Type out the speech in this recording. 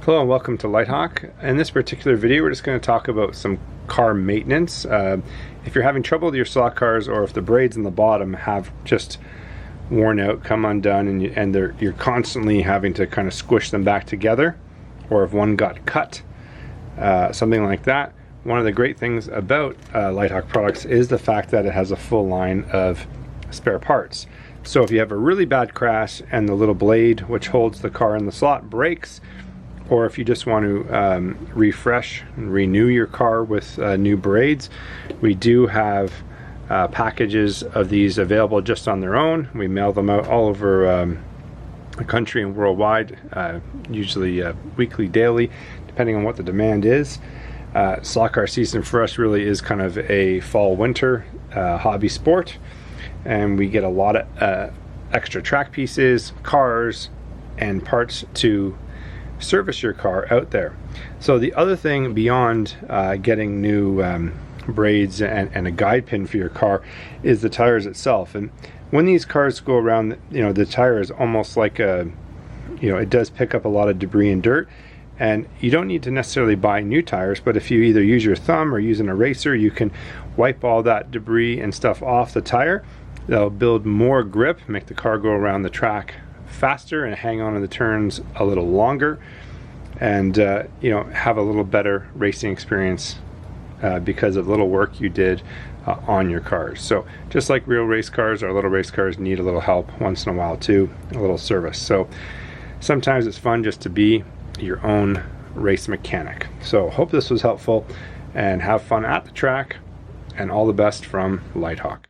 Hello and welcome to Litehawk. In this particular video we're just going to talk about some car maintenance. If you're having trouble with your slot cars, or if the braids in the bottom have just worn out, come undone, and you're constantly having to kind of squish them back together, or if one got cut, something like that, one of the great things about Litehawk products is the fact that it has a full line of spare parts. So if you have a really bad crash and the little blade which holds the car in the slot breaks, or if you just want to refresh and renew your car with new braids, we do have packages of these available just on their own. We mail them out all over the country and worldwide, usually weekly, daily, depending on what the demand is. Slot car season for us really is kind of a fall-winter hobby sport, and we get a lot of extra track pieces, cars, and parts to service your car out there. So the other thing beyond getting new braids and a guide pin for your car is the tires itself. And when these cars go around, the tire is almost like it does pick up a lot of debris and dirt, and you don't need to necessarily buy new tires, but if you either use your thumb or use an eraser, you can wipe all that debris and stuff off the tire. They'll build more grip, make the car go around the track faster and hang on to the turns a little longer, and have a little better racing experience because of little work you did on your cars. So just like real race cars, our little race cars need a little help once in a while too, a little service. So sometimes it's fun just to be your own race mechanic. So hope this was helpful, and have fun at the track, and all the best from Litehawk.